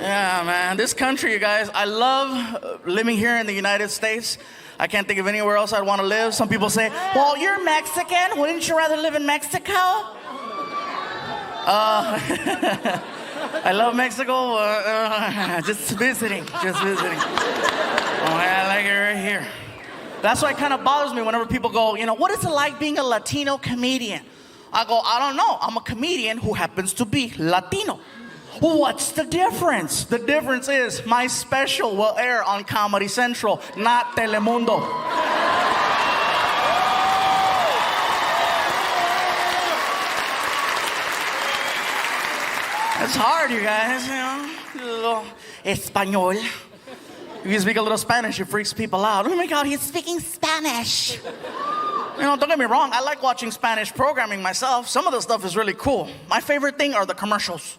Yeah, man. This country, you guys, I love living here in the United States. I can't think of anywhere else I'd want to live. Some people say, well, you're Mexican. Wouldn't you rather live in Mexico? I love Mexico. Just visiting. Oh, I like it right here. That's why it kind of bothers me whenever people go, what is it like being a Latino comedian? I go, I don't know. I'm a comedian who happens to be Latino. What's the difference? The difference is my special will air on Comedy Central, not Telemundo. It's hard, you guys, A little Espanol. If you speak a little Spanish, it freaks people out. Oh my God, he's speaking Spanish. Don't get me wrong, I like watching Spanish programming myself. Some of the stuff is really cool. My favorite thing are the commercials.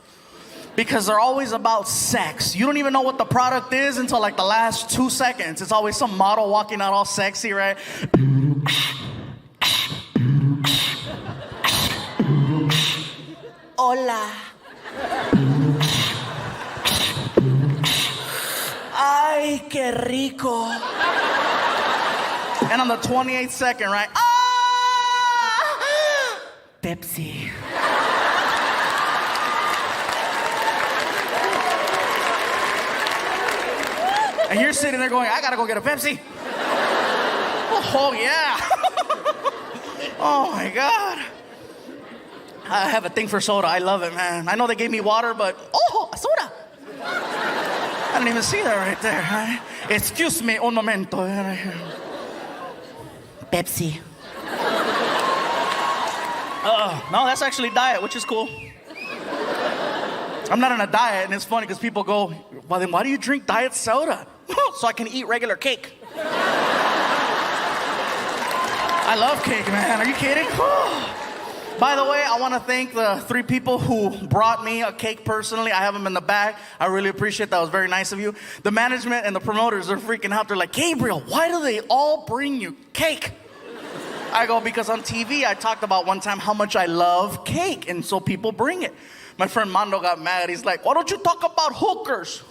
Because they're always about sex. You don't even know what the product is until like the last 2 seconds. It's always some model walking out all sexy, right? Hola. Ay, qué rico. And on the 28th second, right? Ah! Pepsi. And you're sitting there going, I gotta go get a Pepsi. Oh, yeah. Oh, my God. I have a thing for soda. I love it, man. I know they gave me water, but, a soda. I didn't even see that right there. Right? Excuse me un momento. Pepsi. No, that's actually diet, which is cool. I'm not on a diet, and it's funny because people go, well, then why do you drink diet soda? So I can eat regular cake. I love cake, man. Are you kidding? By the way, I want to thank the 3 people who brought me a cake personally. I have them in the bag. I really appreciate that. It was very nice of you. The management and the promoters are freaking out. They're like, Gabriel, why do they all bring you cake? I go, because on TV, I talked about one time how much I love cake, and so people bring it. My friend Mando got mad. He's like, why don't you talk about hookers?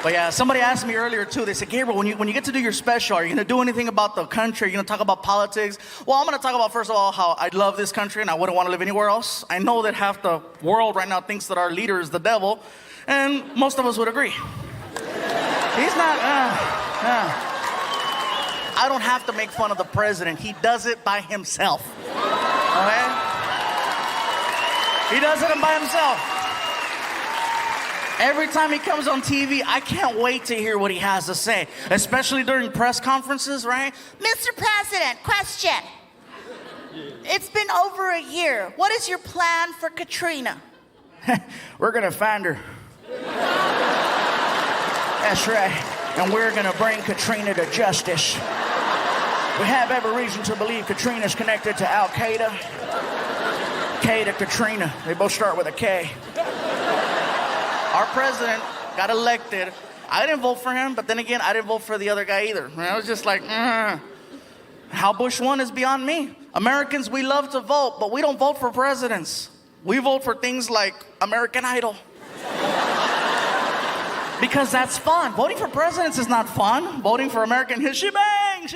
But yeah, somebody asked me earlier too. They said, Gabriel, when you get to do your special, are you going to do anything about the country? Are you going to talk about politics? Well, I'm going to talk about, first of all, how I love this country and I wouldn't want to live anywhere else. I know that half the world right now thinks that our leader is the devil, and most of us would agree. He's not, I don't have to make fun of the president. He does it by himself. Okay? He does it by himself. Every time he comes on TV, I can't wait to hear what he has to say, especially during press conferences, right? Mr. President, question. It's been over a year. What is your plan for Katrina? We're going to find her. That's right. And we're going to bring Katrina to justice. We have every reason to believe Katrina's connected to Al-Qaeda. K to Katrina. They both start with a K. Our president got elected. I didn't vote for him, but then again, I didn't vote for the other guy either. I was just like, How Bush won is beyond me. Americans, we love to vote, but we don't vote for presidents. We vote for things like American Idol. Because that's fun. Voting for presidents is not fun. Voting for American hit, she bang.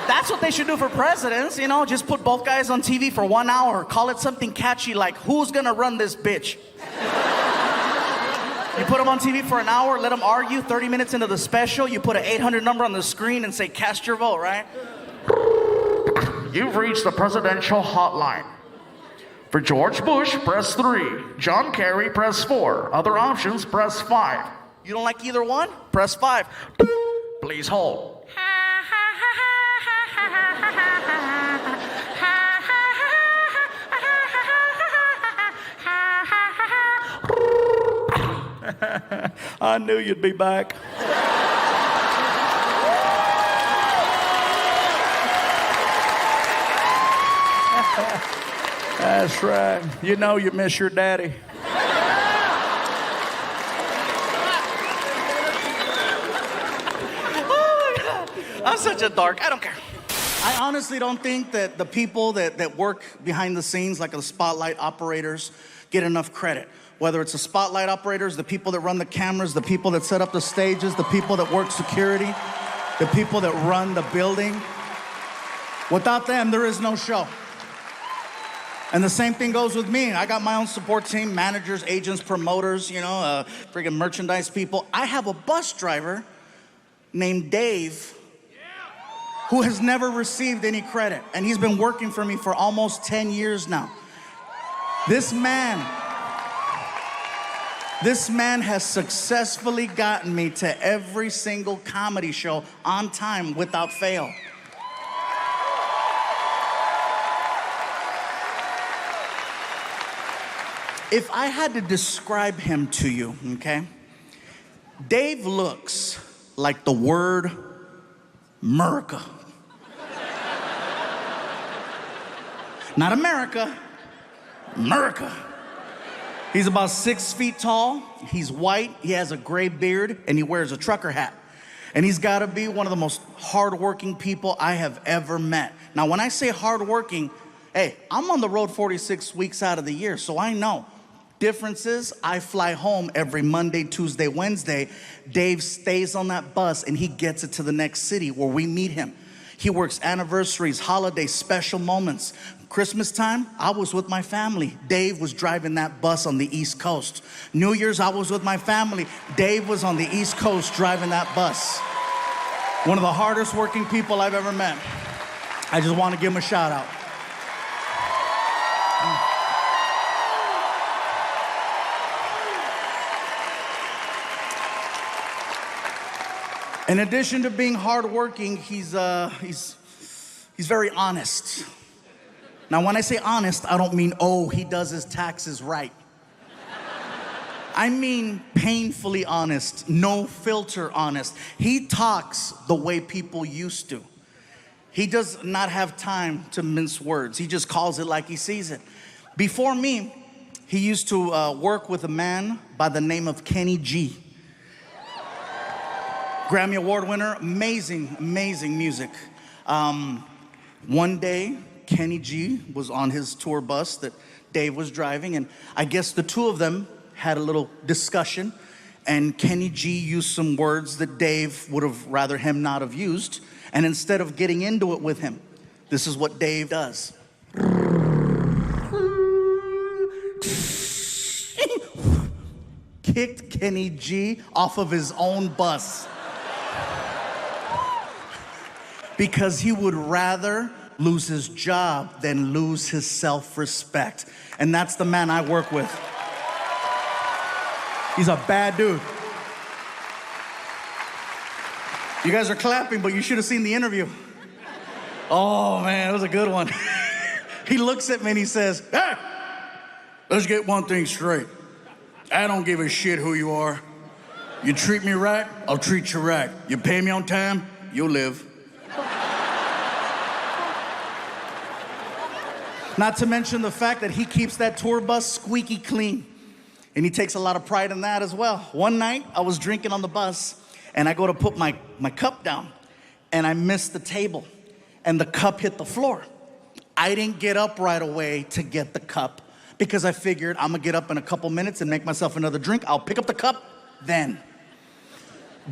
That's what they should do for presidents, just put both guys on TV for 1 hour. Call it something catchy like, who's gonna run this bitch? You put them on TV for an hour, let them argue. 30 minutes into the special, you put an 800 number on the screen and say, cast your vote, right? You've reached the presidential hotline. For George Bush, press 3. John Kerry, press 4. Other options, press 5. You don't like either one? Press 5. Please hold. I knew you'd be back. That's right. You know you miss your daddy. Oh, I'm such a dork. I don't care. I honestly don't think that the people that work behind the scenes, like the spotlight operators, get enough credit. Whether it's the spotlight operators, the people that run the cameras, the people that set up the stages, the people that work security, the people that run the building. Without them, there is no show. And the same thing goes with me. I got my own support team, managers, agents, promoters, freaking merchandise people. I have a bus driver named Dave who has never received any credit. And he's been working for me for almost 10 years now. This man has successfully gotten me to every single comedy show on time without fail. If I had to describe him to you, okay? Dave looks like the word America. Not America, America. He's about 6 feet tall, he's white, he has a gray beard, and he wears a trucker hat. And he's gotta be one of the most hardworking people I have ever met. Now, when I say hardworking, hey, I'm on the road 46 weeks out of the year, so I know. Difference is, I fly home every Monday, Tuesday, Wednesday. Dave stays on that bus and he gets it to the next city where we meet him. He works anniversaries, holidays, special moments. Christmas time, I was with my family. Dave was driving that bus on the East Coast. New Year's, I was with my family. Dave was on the East Coast driving that bus. One of the hardest working people I've ever met. I just want to give him a shout out. In addition to being hardworking, he's very honest. Now, when I say honest, I don't mean, oh, he does his taxes right. I mean painfully honest, no filter honest. He talks the way people used to. He does not have time to mince words. He just calls it like he sees it. Before me, he used to work with a man by the name of Kenny G. Grammy Award winner, amazing, amazing music. One day, Kenny G was on his tour bus that Dave was driving, and I guess the two of them had a little discussion, and Kenny G used some words that Dave would have rather him not have used, and instead of getting into it with him, this is what Dave does. Kicked Kenny G off of his own bus. Because he would rather lose his job than lose his self-respect. And that's the man I work with. He's a bad dude. You guys are clapping, but you should have seen the interview. Oh man, it was a good one. He looks at me and he says, hey, let's get one thing straight. I don't give a shit who you are. You treat me right, I'll treat you right. You pay me on time, you'll live. Not to mention the fact that he keeps that tour bus squeaky clean. And he takes a lot of pride in that as well. One night, I was drinking on the bus, and I go to put my cup down, and I missed the table, and the cup hit the floor. I didn't get up right away to get the cup, because I figured I'm gonna get up in a couple minutes and make myself another drink. I'll pick up the cup then.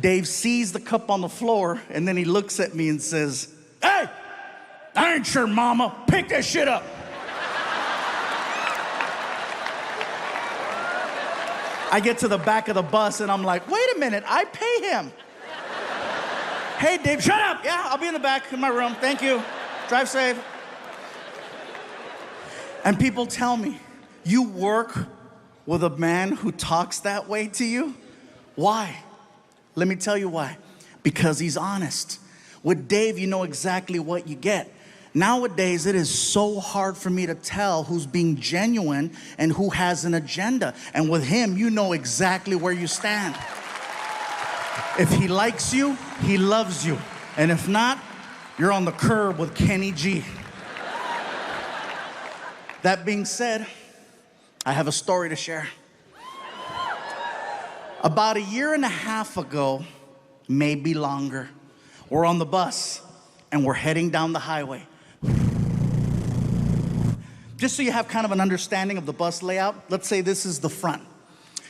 Dave sees the cup on the floor, and then he looks at me and says, hey, I ain't your mama, pick that shit up. I get to the back of the bus and I'm like, wait a minute, I pay him. Hey, Dave, shut up. Yeah, I'll be in the back in my room. Thank you. Drive safe. And people tell me, you work with a man who talks that way to you? Why? Let me tell you why. Because he's honest. With Dave, you know exactly what you get. Nowadays, it is so hard for me to tell who's being genuine and who has an agenda. And with him, you know exactly where you stand. If he likes you, he loves you. And if not, you're on the curb with Kenny G. That being said, I have a story to share. About 1.5 years ago, maybe longer, we're on the bus. and we're heading down the highway. Just so you have kind of an understanding of the bus layout, let's say this is the front.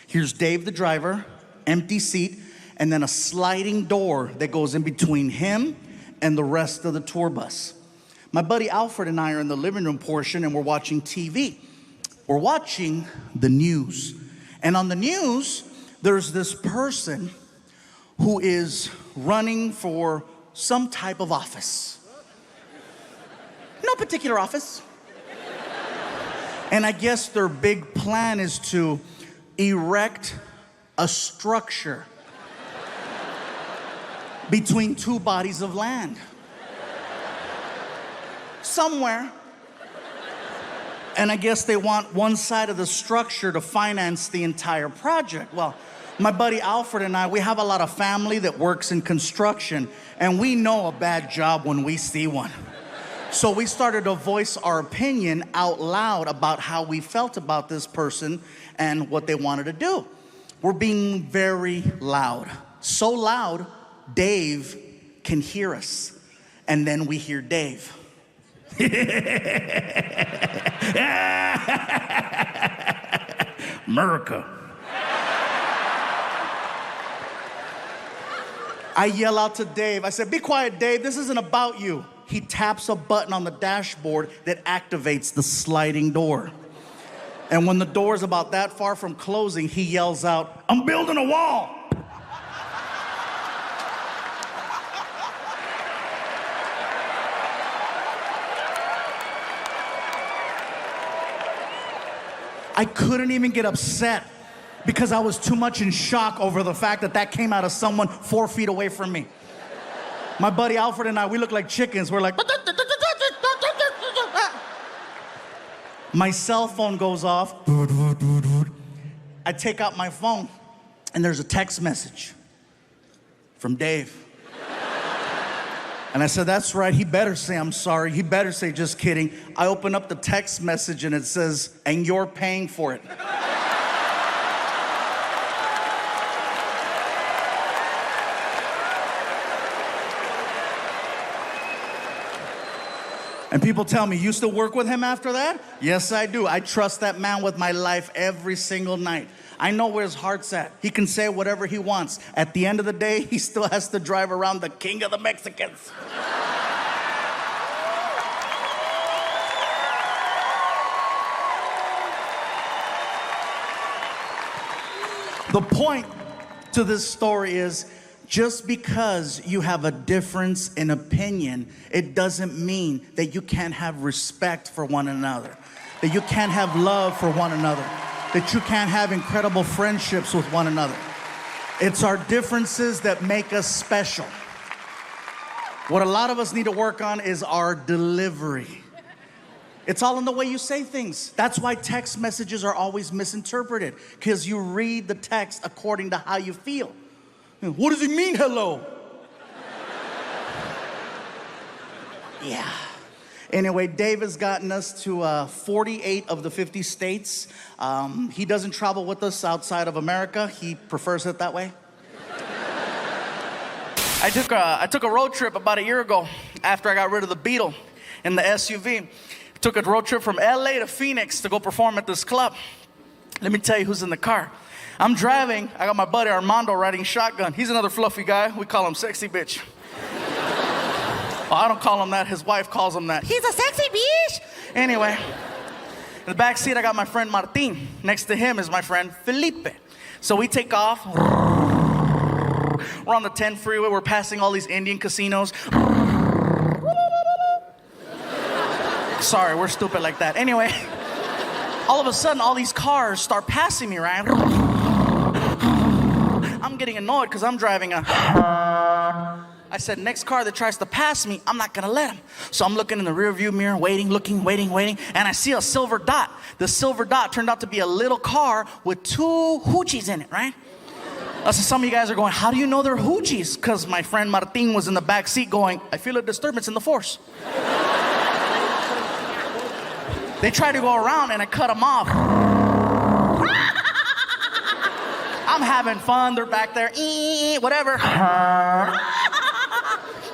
Here's Dave, the driver, empty seat, and then a sliding door that goes in between him and the rest of the tour bus. My buddy Alfred and I are in the living room portion, and we're watching TV. We're watching the news. And on the news, there's this person who is running for some type of office. No particular office. And I guess their big plan is to erect a structure between two bodies of land. Somewhere. And I guess they want one side of the structure to finance the entire project. Well, my buddy Alfred and I, we have a lot of family that works in construction, and we know a bad job when we see one. So we started to voice our opinion out loud about how we felt about this person and what they wanted to do. We're being very loud. So loud, Dave can hear us. And then we hear Dave. America. I yell out to Dave. I said, "Be quiet, Dave. This isn't about you." He taps a button on the dashboard that activates the sliding door. And when the door is about that far from closing, he yells out, "I'm building a wall." I couldn't even get upset because I was too much in shock over the fact that that came out of someone 4 feet away from me. My buddy Alfred and I, we look like chickens. We're like, my cell phone goes off. I take out my phone, and there's a text message from Dave. And I said, "That's right, he better say I'm sorry. He better say just kidding." I open up the text message, and it says, "And you're paying for it." And people tell me, "You still work with him after that?" Yes, I do. I trust that man with my life every single night. I know where his heart's at. He can say whatever he wants. At the end of the day, he still has to drive around the king of the Mexicans. The point to this story is, just because you have a difference in opinion, it doesn't mean that you can't have respect for one another, that you can't have love for one another, that you can't have incredible friendships with one another. It's our differences that make us special. What a lot of us need to work on is our delivery. It's all in the way you say things. That's why text messages are always misinterpreted, because you read the text according to how you feel. What does he mean, hello? Yeah. Anyway, Dave has gotten us to 48 of the 50 states. He doesn't travel with us outside of America. He prefers it that way. I took a road trip about a year ago after I got rid of the Beetle in the SUV. Took a road trip from LA to Phoenix to go perform at this club. Let me tell you who's in the car. I'm driving. I got my buddy Armando riding shotgun. He's another fluffy guy. We call him Sexy Bitch. Well, I don't call him that. His wife calls him that. He's a sexy bitch. Anyway, in the back seat, I got my friend Martin. Next to him is my friend Felipe. So we take off. We're on the 10 freeway. We're passing all these Indian casinos. Sorry, we're stupid like that. Anyway, all of a sudden, all these cars start passing me, right? I'm getting annoyed because I'm driving a... I said, next car that tries to pass me, I'm not gonna let him. So I'm looking in the rear view mirror, waiting, and I see a silver dot. The silver dot turned out to be a little car with 2 hoochies in it, right? So some of you guys are going, how do you know they're hoochies? Because my friend Martin was in the back seat going, I feel a disturbance in the force. They tried to go around and I cut them off. I'm having fun. They're back there, whatever.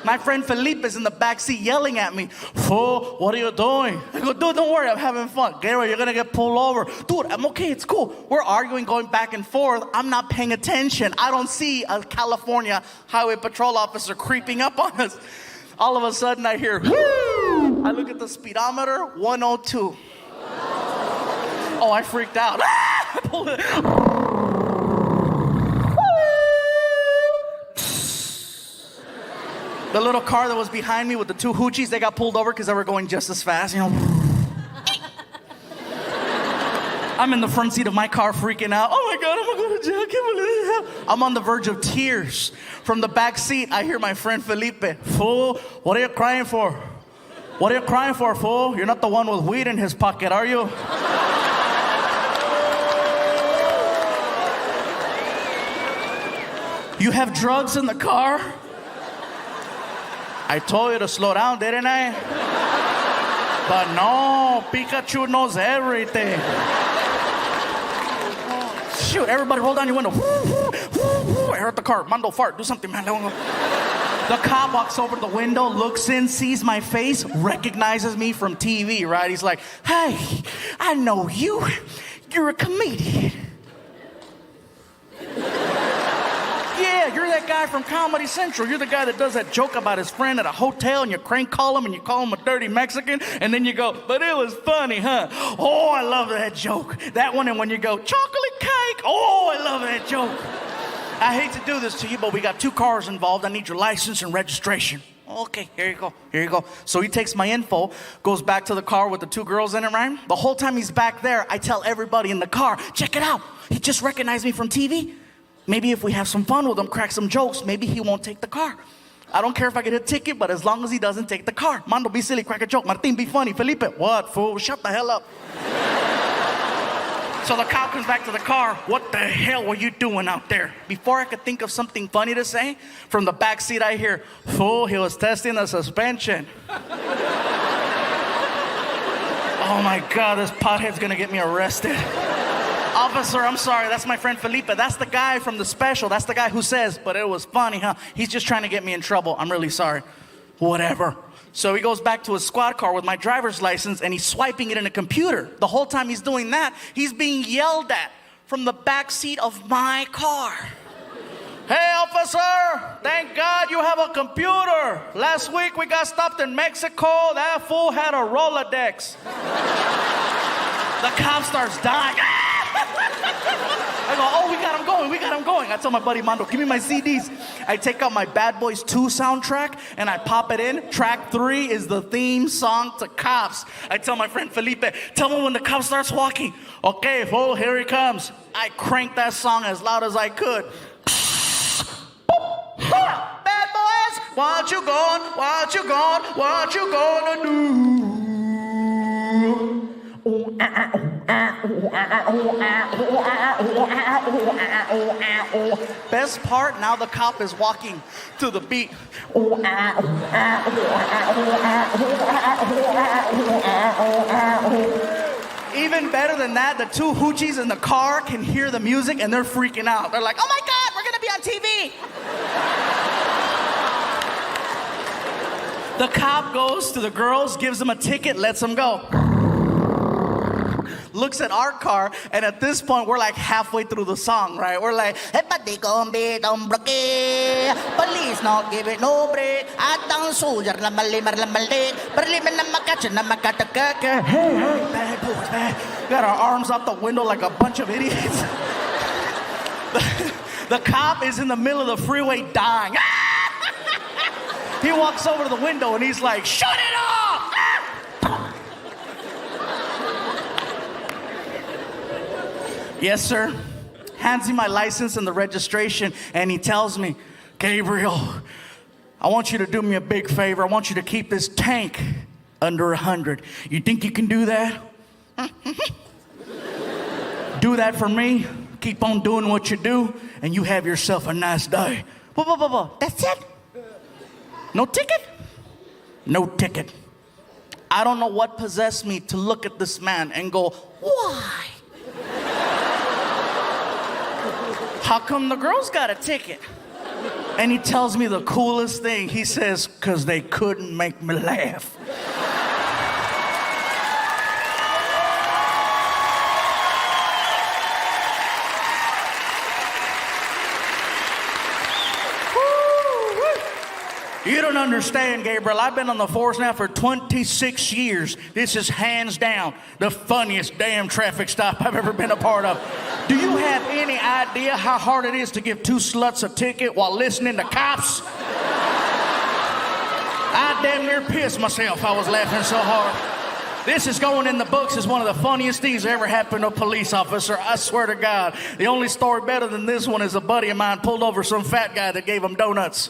My friend Felipe is in the back seat yelling at me. Fool, what are you doing? I go, dude, don't worry, I'm having fun. Gabriel, you're gonna get pulled over. Dude, I'm okay, it's cool. We're arguing, going back and forth. I'm not paying attention. I don't see a California highway patrol officer creeping up on us. All of a sudden I hear, whoo! I look at the speedometer, 102. Oh, I freaked out. I pulled it. The little car that was behind me with the two hoochies, they got pulled over because they were going just as fast, you know. I'm in the front seat of my car freaking out. Oh my God, I'm gonna go to jail. I can't believe it. I'm on the verge of tears. From the back seat, I hear my friend Felipe. Fool, what are you crying for? What are you crying for, fool? You're not the one with weed in his pocket, are you? You have drugs in the car? I told you to slow down, didn't I? But no, Pikachu knows everything. Shoot, everybody roll down your window. I heard the car. Mando, fart. Do something, man. The cop walks over to the window, looks in, sees my face, recognizes me from TV, right? He's like, hey, I know you. You're a comedian. Yeah, you're that guy from Comedy Central. You're the guy that does that joke about his friend at a hotel and you crank call him and you call him a dirty Mexican and then you go, but it was funny, huh? Oh, I love that joke. That one, and when you go, chocolate cake. Oh, I love that joke. I hate to do this to you, but we got 2 cars involved. I need your license and registration. Okay, here you go. Here you go. So he takes my info, goes back to the car with the 2 girls in it, right? The whole time he's back there, I tell everybody in the car, check it out. He just recognized me from TV. Maybe if we have some fun with him, crack some jokes, maybe he won't take the car. I don't care if I get a ticket, but as long as he doesn't take the car. Mando, be silly, crack a joke. Martin, be funny. Felipe, what, fool? Shut the hell up. So the cop comes back to the car. What the hell were you doing out there? Before I could think of something funny to say, from the back seat I hear, fool, he was testing the suspension. Oh my God, this pothead's gonna get me arrested. Officer, I'm sorry, that's my friend Felipe. That's the guy from the special. That's the guy who says, but it was funny, huh? He's just trying to get me in trouble. I'm really sorry. Whatever. So he goes back to his squad car with my driver's license and he's swiping it in a computer. The whole time he's doing that, he's being yelled at from the back seat of my car. Hey, officer, thank God you have a computer. Last week we got stopped in Mexico. That fool had a Rolodex. The cop starts dying. I go, oh, we got him going. I tell my buddy Mando, give me my CDs. I take out my Bad Boys 2 soundtrack and I pop it in. Track 3 is the theme song to Cops. I tell my friend Felipe, tell me when the cop starts walking. Okay, fool, here he comes. I cranked that song as loud as I could. Bad boys, what you gonna do? Best part, now the cop is walking to the beat. Even better than that, the 2 hoochies in the car can hear the music and they're freaking out. They're like, oh my God, we're gonna be on TV. The cop goes to the girls, gives them a ticket, lets them go. Looks at our car, and at this point, we're like halfway through the song, right? We're like, police not give it no break. Hey, bad boys, bad. Got our arms out the window like a bunch of idiots. The cop is in the middle of the freeway dying. He walks over to the window and he's like, shut it off! Yes, sir. Hands me my license and the registration, and he tells me, Gabriel, I want you to do me a big favor. I want you to keep this tank under 100. You think you can do that? Do that for me. Keep on doing what you do, and you have yourself a nice day. That's it? No ticket? No ticket. I don't know what possessed me to look at this man and go, why? How come the girls got a ticket? And he tells me the coolest thing. He says, "'Cause they couldn't make me laugh." You don't understand, Gabriel. I've been on the force now for 26 years. This is hands down the funniest damn traffic stop I've ever been a part of. Do you have any idea how hard it is to give two sluts a ticket while listening to cops? I damn near pissed myself. I was laughing so hard. This is going in the books as one of the funniest things that ever happened to a police officer. I swear to God. The only story better than this one is a buddy of mine pulled over some fat guy that gave him donuts.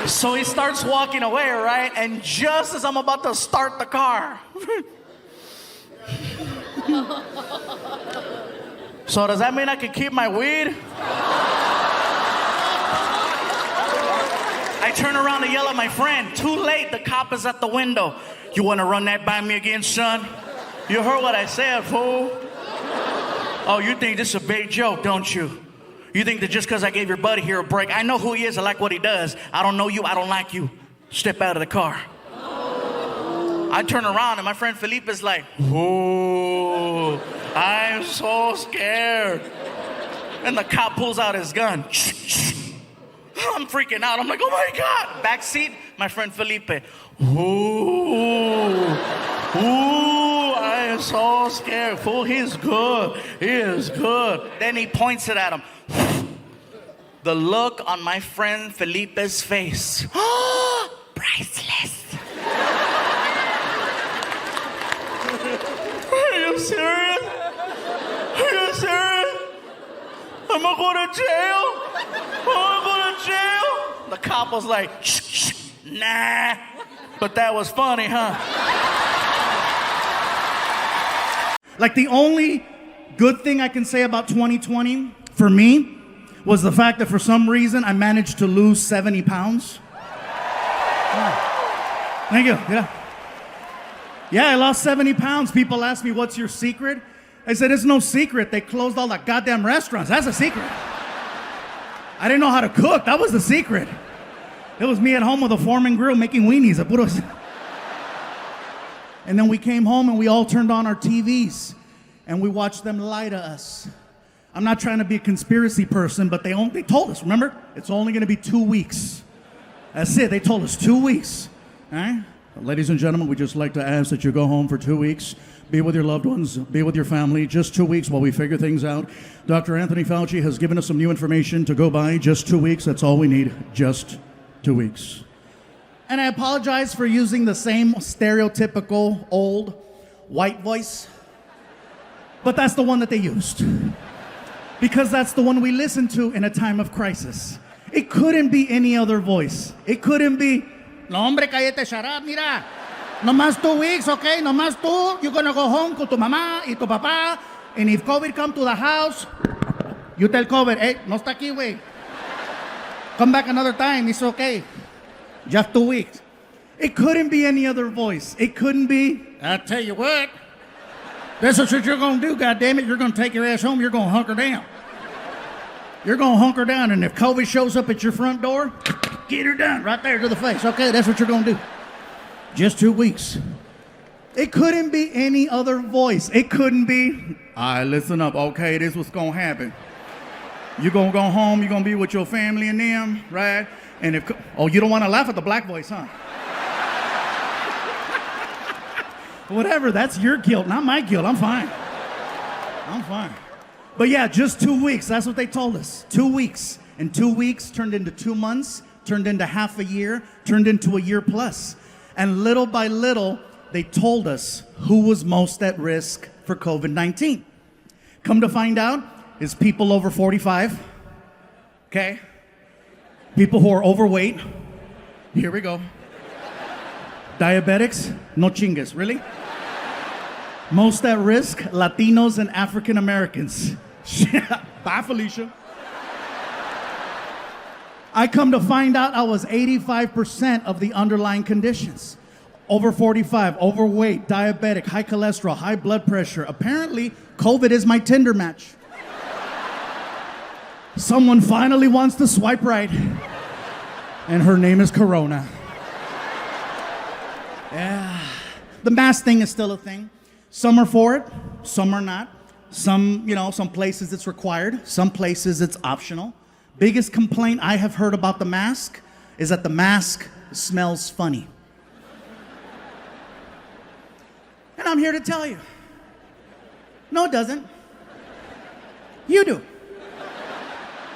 So he starts walking away, right? And just as I'm about to start the car. So does that mean I can keep my weed? I turn around to yell at my friend. Too late, the cop is at the window. "You want to run that by me again, son?" "You heard what I said, fool." "Oh, you think this is a big joke, don't you? You think that just because I gave your buddy here a break, I know who he is, I like what he does. I don't know you, I don't like you. Step out of the car." I turn around and my friend Felipe is like, "Oh, I'm so scared." And the cop pulls out his gun. I'm freaking out. I'm like, "Oh my God." Back seat, my friend Felipe. "Ooh, I am so scared. Fool, he's good. He is good." Then he points it at him. The look on my friend Felipe's face. Priceless. Are you serious? Are you serious? I'm gonna go to jail? I'm gonna go to jail? The cop was like, shh, nah. But that was funny, huh? Like, the only good thing I can say about 2020 for me was the fact that for some reason I managed to lose 70 pounds. Thank you. Yeah, I lost 70 pounds. People ask me, "What's your secret?" I said, "It's no secret. They closed all the goddamn restaurants. That's a secret. I didn't know how to cook. That was the secret. It was me at home with a Foreman grill making weenies. And then we came home and we all turned on our TVs and we watched them lie to us. I'm not trying to be a conspiracy person, but they told us, remember? It's only going to be 2 weeks. That's it. They told us 2 weeks. All right? Ladies and gentlemen, we'd just like to ask that you go home for 2 weeks. Be with your loved ones. Be with your family. Just 2 weeks while we figure things out. Dr. Anthony Fauci has given us some new information to go by. Just 2 weeks. That's all we need. Just 2 weeks. And I apologize for using the same stereotypical old white voice. But that's the one that they used. Because that's the one we listen to in a time of crisis. It couldn't be any other voice. It couldn't be, "No, hombre, cállate, shut up, mira. No más 2 weeks, okay? No más tú. You're gonna go home con tu mamá y tu papá. And if COVID come to the house, you tell COVID, hey, no está aquí, güey. Come back another time, it's okay. Just 2 weeks." It couldn't be any other voice. It couldn't be, "I'll tell you what. This is what you're gonna do, goddammit. You're gonna take your ass home, you're gonna hunker down. You're gonna hunker down, and if COVID shows up at your front door, get her done right there to the face. Okay, that's what you're gonna do. Just 2 weeks." It couldn't be any other voice. It couldn't be, "All right, listen up. Okay, this is what's gonna happen. You're gonna go home, you're gonna be with your family and them, right? And if, oh, you don't wanna laugh at the black voice, huh? Whatever, that's your guilt, not my guilt. I'm fine. I'm fine." But yeah, just 2 weeks. That's what they told us. 2 weeks. And 2 weeks turned into 2 months, turned into half a year, turned into a year plus. And little by little, they told us who was most at risk for COVID-19. Come to find out, it's people over 45. Okay? People who are overweight. Here we go. Diabetics, no chingas. Really? Most at risk, Latinos and African Americans. Bye, Felicia. I come to find out I was 85% of the underlying conditions. Over 45, overweight, diabetic, high cholesterol, high blood pressure. Apparently, COVID is my Tinder match. Someone finally wants to swipe right, and her name is Corona. Yeah. The mask thing is still a thing. Some are for it, some are not. Some places it's required, some places it's optional. Biggest complaint I have heard about the mask is that the mask smells funny. And I'm here to tell you, no, it doesn't. You do.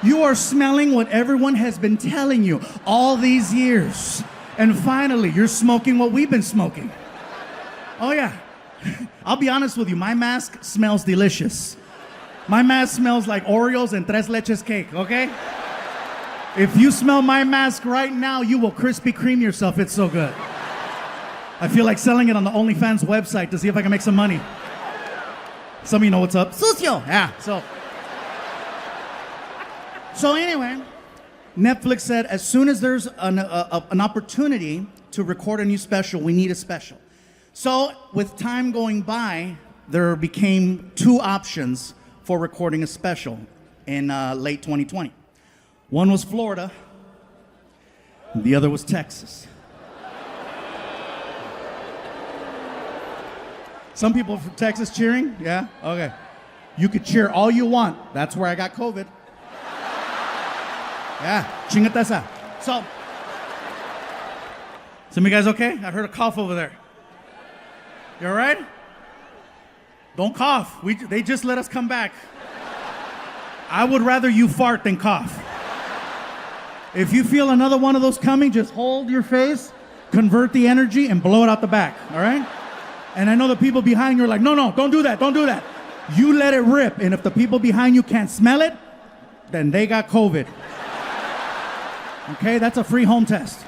You are smelling what everyone has been telling you all these years. And finally, you're smoking what we've been smoking. Oh yeah. I'll be honest with you, my mask smells delicious. My mask smells like Oreos and Tres Leches cake, okay? If you smell my mask right now, you will Krispy Kreme yourself. It's so good. I feel like selling it on the OnlyFans website to see if I can make some money. Some of you know what's up. Sucio! Yeah, So anyway, Netflix said as soon as there's an opportunity to record a new special, we need a special. So with time going by, there became two options for recording a special in late 2020. One was Florida, and the other was Texas. Some people from Texas cheering? Yeah? Okay. You could cheer all you want. That's where I got COVID. Yeah, chingate esa. So, some of you guys okay? I heard a cough over there. You all right? Don't cough. They just let us come back. I would rather you fart than cough. If you feel another one of those coming, just hold your face, convert the energy, and blow it out the back, all right? And I know the people behind you are like, no, don't do that, don't do that. You let it rip, and if the people behind you can't smell it, then they got COVID. Okay, that's a free home test.